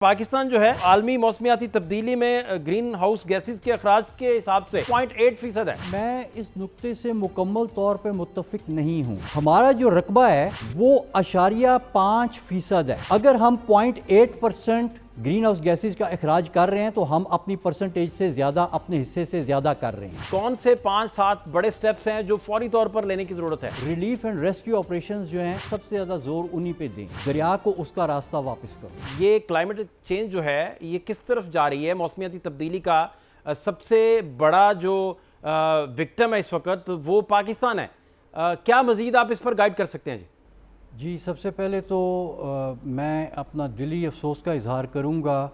پاکستان جو ہے عالمی موسمیاتی تبدیلی میں گرین ہاؤس گیسز کے اخراج کے حساب سے 0.8% ہے۔ میں اس نقطے سے مکمل طور پہ متفق نہیں ہوں۔ ہمارا جو رقبہ ہے وہ 0.5% ہے۔ اگر ہم 0.8% گرین ہاؤس گیسز کا اخراج کر رہے ہیں تو ہم اپنی پرسنٹیج سے زیادہ، اپنے حصے سے زیادہ کر رہے ہیں۔ کون سے 5-7 بڑے سٹیپس ہیں جو فوری طور پر لینے کی ضرورت ہے؟ ریلیف اینڈ ریسکیو آپریشنز جو ہیں سب سے زیادہ زور انہی پہ دیں، دریا کو اس کا راستہ واپس کرو۔ یہ کلائمیٹ چینج جو ہے یہ کس طرف جا رہی ہے؟ موسمیاتی تبدیلی کا سب سے بڑا جو وکٹم ہے اس وقت وہ پاکستان ہے۔ کیا مزید آپ اس پر گائیڈ کر سکتے ہیں؟ جی سب سے پہلے تو میں اپنا دلی افسوس کا اظہار کروں گا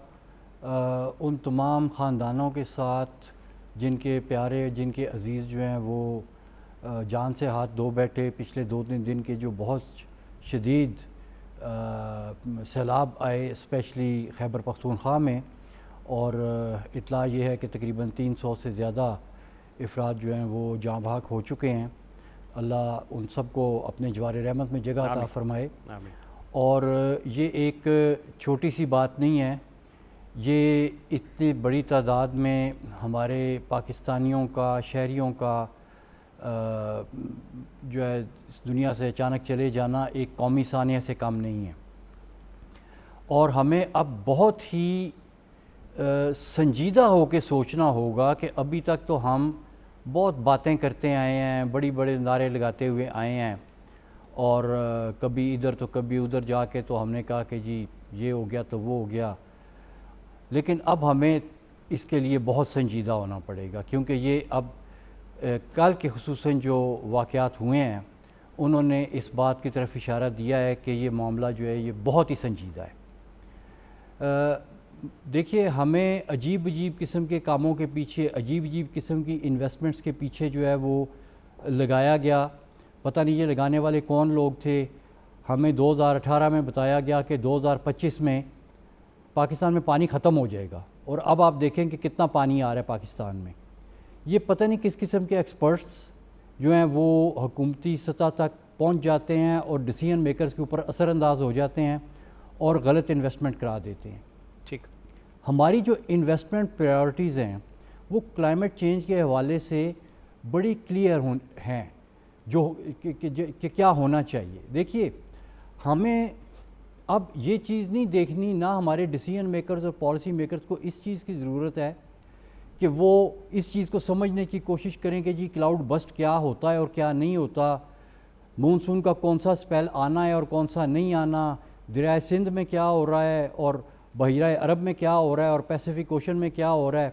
ان تمام خاندانوں کے ساتھ جن کے پیارے، جن کے عزیز جو ہیں وہ جان سے ہاتھ دھو بیٹھے پچھلے 2-3 دن کے جو بہت شدید سیلاب آئے اسپیشلی خیبر پختونخوا میں، اور اطلاع یہ ہے کہ تقریباً 300 سے زیادہ افراد جو ہیں وہ جاں بحق ہو چکے ہیں۔ اللہ ان سب کو اپنے جوار رحمت میں جگہ عطا فرمائے۔ اور یہ ایک چھوٹی سی بات نہیں ہے، یہ اتنی بڑی تعداد میں ہمارے پاکستانیوں کا، شہریوں کا جو ہے اس دنیا سے اچانک چلے جانا ایک قومی سانحہ سے کم نہیں ہے، اور ہمیں اب بہت ہی سنجیدہ ہو کے سوچنا ہوگا کہ ابھی تک تو ہم بہت باتیں کرتے آئے ہیں، بڑی بڑے نعرے لگاتے ہوئے آئے ہیں، اور کبھی ادھر تو کبھی ادھر جا کے تو ہم نے کہا کہ جی یہ ہو گیا تو وہ ہو گیا، لیکن اب ہمیں اس کے لیے بہت سنجیدہ ہونا پڑے گا، کیونکہ یہ اب کل کے خصوصاً جو واقعات ہوئے ہیں انہوں نے اس بات کی طرف اشارہ دیا ہے کہ یہ معاملہ جو ہے یہ بہت ہی سنجیدہ ہے۔ دیکھیے ہمیں عجیب قسم کے کاموں کے پیچھے، عجیب قسم کی انویسٹمنٹس کے پیچھے جو ہے وہ لگایا گیا، پتہ نہیں یہ لگانے والے کون لوگ تھے۔ ہمیں 2018 میں بتایا گیا کہ 2025 میں پاکستان میں پانی ختم ہو جائے گا، اور اب آپ دیکھیں کہ کتنا پانی آ رہا ہے پاکستان میں۔ یہ پتہ نہیں کس قسم کے ایکسپرٹس جو ہیں وہ حکومتی سطح تک پہنچ جاتے ہیں اور ڈیسیژن میکرز کے اوپر اثر انداز ہو جاتے ہیں اور غلط انویسٹمنٹ کرا دیتے ہیں۔ ٹھیک، ہماری جو انویسٹمنٹ پریورٹیز ہیں وہ کلائمیٹ چینج کے حوالے سے بڑی کلیئر ہیں، جو کہ کیا ہونا چاہیے۔ دیکھیے ہمیں اب یہ چیز نہیں دیکھنی، نہ ہمارے ڈیسیژن میکرز اور پالیسی میکرز کو اس چیز کی ضرورت ہے کہ وہ اس چیز کو سمجھنے کی کوشش کریں کہ جی کلاؤڈ بسٹ کیا ہوتا ہے اور کیا نہیں ہوتا، مونسون کا کون سا سپیل آنا ہے اور کون سا نہیں آنا، دریائے سندھ میں کیا ہو رہا ہے اور بحیرہ عرب میں کیا ہو رہا ہے اور پیسیفک اوشن میں کیا ہو رہا ہے۔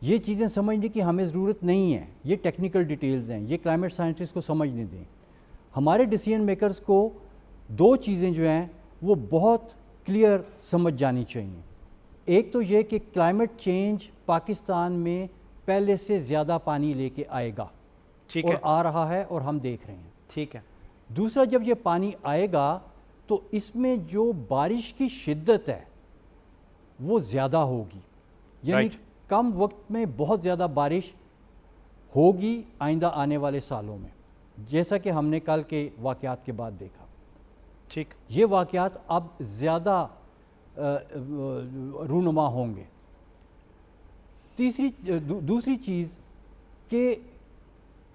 یہ چیزیں سمجھنے کی ہمیں ضرورت نہیں ہے، یہ ٹیکنیکل ڈیٹیلز ہیں، یہ کلائمیٹ سائنٹسٹ کو سمجھنے دیں۔ ہمارے ڈیسیژن میکرز کو 2 چیزیں جو ہیں وہ بہت کلیئر سمجھ جانی چاہیے۔ ایک تو یہ کہ کلائمیٹ چینج پاکستان میں پہلے سے زیادہ پانی لے کے آئے گا، اور آ رہا ہے اور ہم دیکھ رہے ہیں۔ ٹھیک ہے۔ دوسرا، جب یہ پانی آئے گا تو اس میں جو بارش کی شدت ہے وہ زیادہ ہوگی، یعنی کم وقت میں بہت زیادہ بارش ہوگی آئندہ آنے والے سالوں میں، جیسا کہ ہم نے کل کے واقعات کے بعد دیکھا۔ ٹھیک، یہ واقعات اب زیادہ رونما ہوں گے۔ دوسری چیز کہ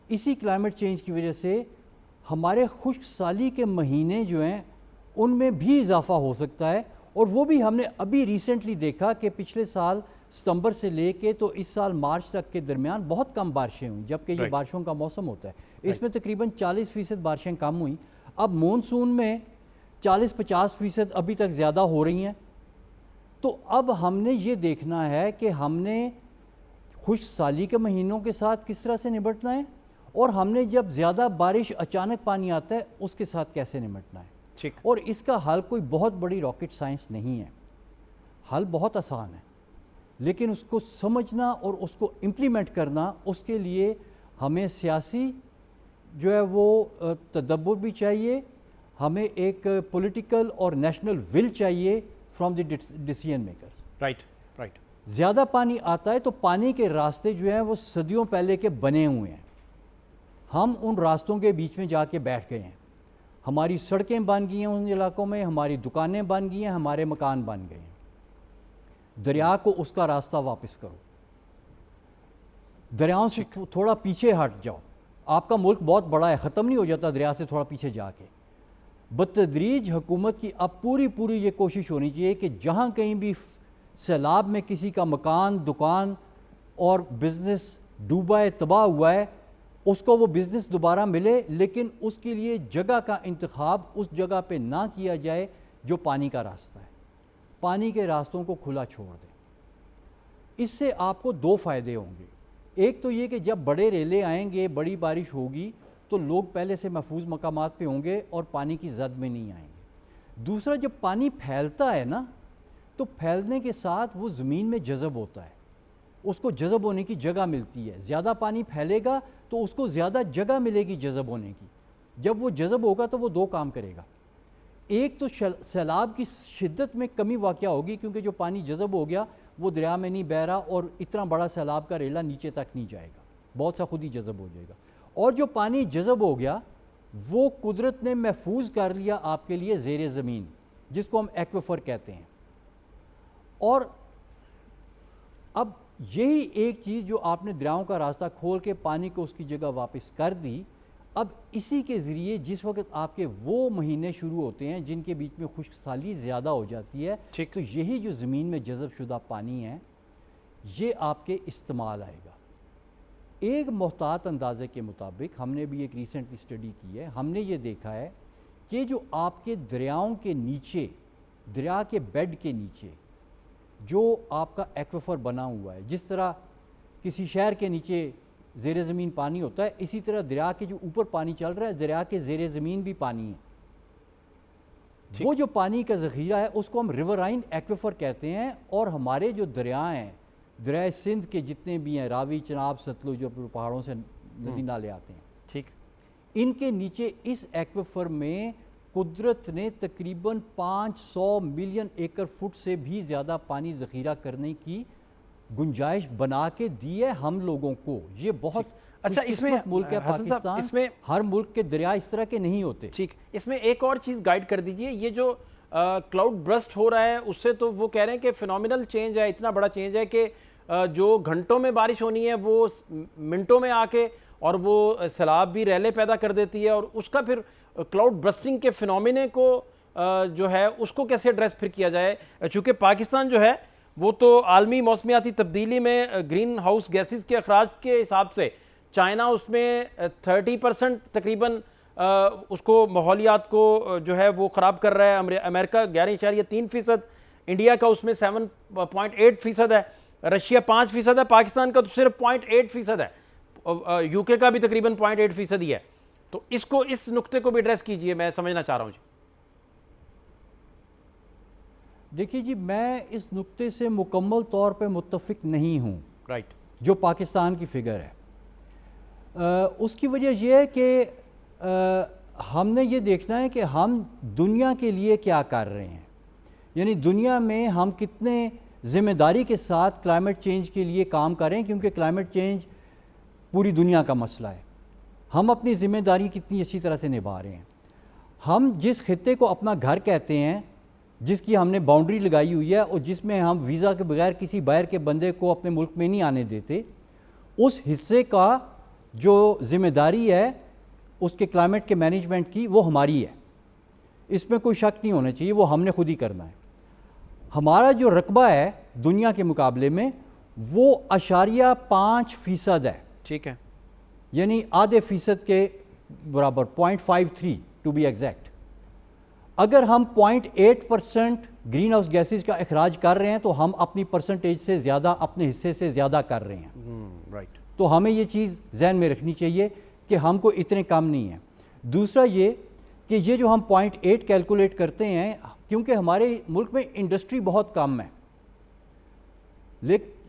اسی کلائمیٹ چینج کی وجہ سے ہمارے خشک سالی کے مہینے جو ہیں ان میں بھی اضافہ ہو سکتا ہے، اور وہ بھی ہم نے ابھی ریسنٹلی دیکھا کہ پچھلے سال ستمبر سے لے کے تو اس سال مارچ تک کے درمیان بہت کم بارشیں ہوئیں، جبکہ یہ بارشوں کا موسم ہوتا ہے۔ اس میں تقریباً 40% بارشیں کم ہوئیں۔ اب مونسون میں 40-50% ابھی تک زیادہ ہو رہی ہیں۔ تو اب ہم نے یہ دیکھنا ہے کہ ہم نے خشک سالی کے مہینوں کے ساتھ کس طرح سے نمٹنا ہے، اور ہم نے جب زیادہ بارش اچانک پانی آتا ہے اس کے ساتھ کیسے نمٹنا ہے۔ اور اس کا حل کوئی بہت بڑی راکٹ سائنس نہیں ہے، حل بہت آسان ہے، لیکن اس کو سمجھنا اور اس کو امپلیمنٹ کرنا، اس کے لیے ہمیں سیاسی جو ہے وہ تدبر بھی چاہیے، ہمیں ایک پولیٹیکل اور نیشنل ول چاہیے from the decision makers. Right. زیادہ پانی آتا ہے تو پانی کے راستے جو ہیں وہ صدیوں پہلے کے بنے ہوئے ہیں، ہم ان راستوں کے بیچ میں جا کے بیٹھ گئے ہیں، ہماری سڑکیں بن گئی ہیں ان علاقوں میں، ہماری دکانیں بن گئی ہیں، ہمارے مکان بن گئے ہیں۔ دریا کو اس کا راستہ واپس کرو، دریاؤں سے تھوڑا پیچھے ہٹ جاؤ. آپ کا ملک بہت بڑا ہے، ختم نہیں ہو جاتا دریا سے تھوڑا پیچھے جا کے. بتدریج حکومت کی اب پوری یہ کوشش ہونی چاہیے کہ جہاں کہیں بھی سیلاب میں کسی کا مکان، دکان اور بزنس ڈوبا ہے، تباہ ہوا ہے، اس کو وہ بزنس دوبارہ ملے، لیکن اس کے لیے جگہ کا انتخاب اس جگہ پہ نہ کیا جائے جو پانی کا راستہ ہے. پانی کے راستوں کو کھلا چھوڑ دیں. اس سے آپ کو دو فائدے ہوں گے. ایک تو یہ کہ جب بڑے ریلے آئیں گے، بڑی بارش ہوگی تو لوگ پہلے سے محفوظ مقامات پہ ہوں گے اور پانی کی زد میں نہیں آئیں گے. دوسرا، جب پانی پھیلتا ہے نا تو پھیلنے کے ساتھ وہ زمین میں جذب ہوتا ہے، اس کو جذب ہونے کی جگہ ملتی ہے. زیادہ پانی پھیلے گا تو اس کو زیادہ جگہ ملے گی جذب ہونے کی. جب وہ جذب ہوگا تو وہ دو کام کرے گا. ایک تو سیلاب کی شدت میں کمی واقع ہوگی کیونکہ جو پانی جذب ہو گیا وہ دریا میں نہیں بہہ رہا اور اتنا بڑا سیلاب کا ریلا نیچے تک نہیں جائے گا، بہت سا خود ہی جذب ہو جائے گا. اور جو پانی جذب ہو گیا وہ قدرت نے محفوظ کر لیا آپ کے لیے زیر زمین، جس کو ہم ایکویفر کہتے ہیں. اور اب یہی ایک چیز جو آپ نے دریاؤں کا راستہ کھول کے پانی کو اس کی جگہ واپس کر دی، اب اسی کے ذریعے جس وقت آپ کے وہ مہینے شروع ہوتے ہیں جن کے بیچ میں خشک سالی زیادہ ہو جاتی ہے، تو یہی جو زمین میں جذب شدہ پانی ہے یہ آپ کے استعمال آئے گا. ایک محتاط اندازے کے مطابق، ہم نے بھی ایک ریسنٹلی اسٹڈی کی ہے، ہم نے یہ دیکھا ہے کہ جو آپ کے دریاؤں کے نیچے، دریا کے بیڈ کے نیچے جو آپ کا ایکویفر بنا ہوا ہے، جس طرح کسی شہر کے نیچے زیر زمین پانی ہوتا ہے، اسی طرح دریا کے جو اوپر پانی چل رہا ہے دریا کے زیر زمین بھی پانی ہے. وہ جو پانی کا ذخیرہ ہے اس کو ہم ریورائن ایکویفر کہتے ہیں. اور ہمارے جو دریا ہیں، دریائے سندھ کے جتنے بھی ہیں، راوی، چناب، ستلج، جو پہاڑوں سے ندی نالے آتے ہیں، ٹھیک، ان کے نیچے اس ایکویفر میں قدرت نے تقریباً 500 ملین ایکڑ فٹ سے بھی زیادہ پانی ذخیرہ کرنے کی گنجائش بنا کے دی ہے ہم لوگوں کو. یہ بہت اچھا اس میں ملک ہے پاکستان، اس میں ہر ملک کے دریا اس طرح کے نہیں ہوتے. ٹھیک، اس میں ایک اور چیز گائیڈ کر دیجئے. یہ جو کلاؤڈ برسٹ ہو رہا ہے اس سے تو وہ کہہ رہے ہیں کہ فینومینل چینج ہے، اتنا بڑا چینج ہے کہ جو گھنٹوں میں بارش ہونی ہے وہ منٹوں میں آ کے اور وہ سیلاب بھی ریلے پیدا کر دیتی ہے. اور اس کا پھر کلاؤڈ برسٹنگ کے فینومینے کو جو ہے اس کو کیسے ایڈریس پھر کیا جائے، چونکہ پاکستان جو ہے وہ تو عالمی موسمیاتی تبدیلی میں گرین ہاؤس گیسز کے اخراج کے حساب سے چائنا اس میں 30% تقریباً اس کو ماحولیات کو جو ہے وہ خراب کر رہا ہے. امریکہ 11.3%، انڈیا کا اس میں 7.8% ہے، رشیا 5% ہے، پاکستان کا تو صرف 0.8% ہے، یو کے کا بھی تقریباً 0.8% ہی ہے. تو اس کو، اس نقطے کو بھی ایڈریس کیجئے، میں سمجھنا چاہ رہا ہوں. دیکھیے جی، میں اس نقطے سے مکمل طور پہ متفق نہیں ہوں. رائٹ، جو پاکستان کی فگر ہے اس کی وجہ یہ ہے کہ ہم نے یہ دیکھنا ہے کہ ہم دنیا کے لیے کیا کر رہے ہیں. یعنی دنیا میں ہم کتنے ذمہ داری کے ساتھ کلائمیٹ چینج کے لیے کام کر رہے ہیں، کیونکہ کلائمیٹ چینج پوری دنیا کا مسئلہ ہے. ہم اپنی ذمہ داری کتنی اچھی طرح سے نبھا رہے ہیں. ہم جس خطے کو اپنا گھر کہتے ہیں، جس کی ہم نے باؤنڈری لگائی ہوئی ہے اور جس میں ہم ویزا کے بغیر کسی باہر کے بندے کو اپنے ملک میں نہیں آنے دیتے، اس حصے کا جو ذمہ داری ہے اس کے کلائمیٹ کے مینجمنٹ کی، وہ ہماری ہے. اس میں کوئی شک نہیں ہونا چاہیے، وہ ہم نے خود ہی کرنا ہے. ہمارا جو رقبہ ہے دنیا کے مقابلے میں وہ 0.5% ہے. ٹھیک ہے، یعنی آدھے فیصد کے برابر، 0.53 ٹو بی ایگزیکٹ. اگر ہم 0.8% گرین ہاؤس گیسز کا اخراج کر رہے ہیں تو ہم اپنی پرسنٹیج سے زیادہ، اپنے حصے سے زیادہ کر رہے ہیں. رائٹ، تو ہمیں یہ چیز ذہن میں رکھنی چاہیے کہ ہم کو اتنے کم نہیں ہیں. دوسرا یہ کہ یہ جو ہم 0.8 کیلکولیٹ کرتے ہیں، کیونکہ ہمارے ملک میں انڈسٹری بہت کم ہے،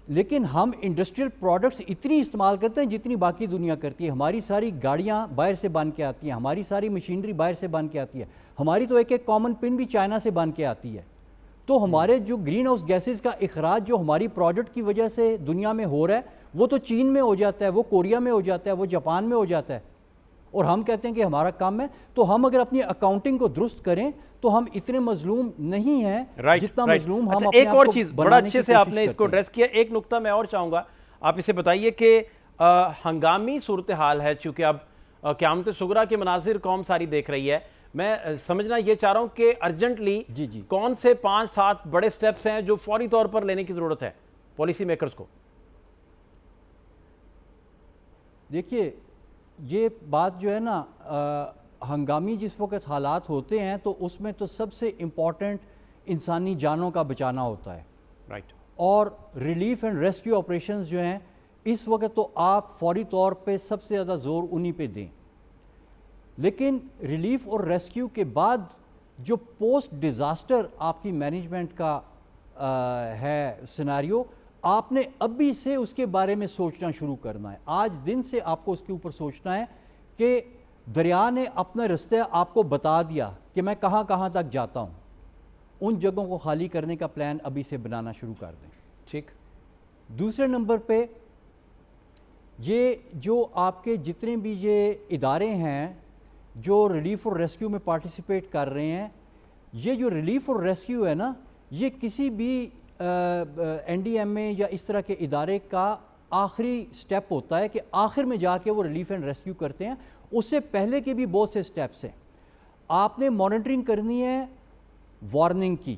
لیکن ہم انڈسٹریل پروڈکٹس اتنی استعمال کرتے ہیں جتنی باقی دنیا کرتی ہے. ہماری ساری گاڑیاں باہر سے بن کے آتی ہیں، ہماری ساری مشینری باہر سے بن کے آتی ہے، ہماری تو ایک کامن پن بھی چائنا سے بن کے آتی ہے. تو ہمارے جو گرین ہاؤس گیسز کا اخراج جو ہماری پروڈکٹ کی وجہ سے دنیا میں ہو رہا ہے وہ تو چین میں ہو جاتا ہے، وہ کوریا میں ہو جاتا ہے، وہ جاپان میں ہو جاتا ہے. اور ہم کہتے ہیں کہ ہمارا کام ہے. تو ہم اگر اپنی اکاؤنٹنگ کو درست کریں تو ہم اتنے مظلوم نہیں ہیں جتنا مظلوم ہم اپنے ایک اور آپ چیز کو بڑا بنانے اچھے کی سے آپ نے کوشش اس کو کرتے ہیں. ایڈریس کیا. ایک نقطہ میں اور چاہوں گا, آپ اسے بتائیے کہ ہنگامی صورتحال ہے, چونکہ اب قیامت صغریٰ کے مناظر قوم ساری دیکھ رہی ہے. میں سمجھنا یہ چاہ رہا ہوں کہ ارجنٹلی جی کون سے 5-7 بڑے سٹیپس ہیں جو فوری طور پر لینے کی ضرورت ہے پالیسی میکرز کو؟ دیکھیے یہ بات جو ہے نا, ہنگامی جس وقت حالات ہوتے ہیں تو اس میں تو سب سے امپورٹنٹ انسانی جانوں کا بچانا ہوتا ہے. رائٹ. اور ریلیف اینڈ ریسکیو آپریشنز جو ہیں اس وقت تو آپ فوری طور پہ سب سے زیادہ زور انہی پہ دیں. لیکن ریلیف اور ریسکیو کے بعد جو پوسٹ ڈیزاسٹر آپ کی مینجمنٹ کا ہے سیناریو, آپ نے ابھی سے اس کے بارے میں سوچنا شروع کرنا ہے. آج دن سے آپ کو اس کے اوپر سوچنا ہے کہ دریا نے اپنا رستہ آپ کو بتا دیا کہ میں کہاں کہاں تک جاتا ہوں, ان جگہوں کو خالی کرنے کا پلان ابھی سے بنانا شروع کر دیں. ٹھیک. دوسرے نمبر پہ یہ جو آپ کے جتنے بھی یہ ادارے ہیں جو ریلیف اور ریسکیو میں پارٹیسپیٹ کر رہے ہیں, یہ جو ریلیف اور ریسکیو ہے نا, یہ کسی بھی این ڈی ایم اے یا اس طرح کے ادارے کا آخری سٹیپ ہوتا ہے کہ آخر میں جا کے وہ ریلیف اینڈ ریسکیو کرتے ہیں. اس سے پہلے کے بھی بہت سے سٹیپس ہیں. آپ نے مانیٹرنگ کرنی ہے وارننگ کی.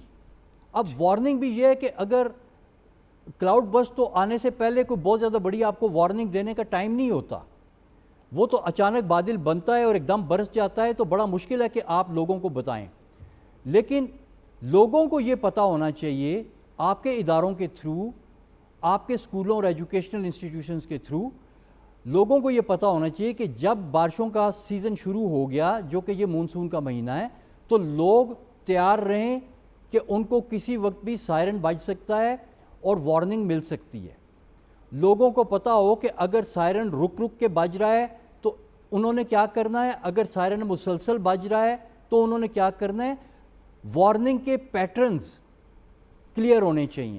اب وارننگ بھی یہ ہے کہ اگر کلاؤڈ برسٹ تو آنے سے پہلے کوئی بہت زیادہ بڑی آپ کو وارننگ دینے کا ٹائم نہیں ہوتا, وہ تو اچانک بادل بنتا ہے اور ایک دم برس جاتا ہے, تو بڑا مشکل ہے کہ آپ لوگوں کو بتائیں. لیکن لوگوں کو یہ پتہ ہونا چاہیے آپ کے اداروں کے تھرو, آپ کے اسکولوں اور ایجوکیشنل انسٹیٹیوشنز کے تھرو لوگوں کو یہ پتہ ہونا چاہیے کہ جب بارشوں کا سیزن شروع ہو گیا, جو کہ یہ مونسون کا مہینہ ہے, تو لوگ تیار رہیں کہ ان کو کسی وقت بھی سائرن بج سکتا ہے اور وارننگ مل سکتی ہے. لوگوں کو پتہ ہو کہ اگر سائرن رک رک کے بج رہا ہے تو انہوں نے کیا کرنا ہے, اگر سائرن مسلسل بج رہا ہے تو انہوں نے کیا کرنا ہے. وارننگ کے پیٹرنز کلیئر ہونے چاہیے.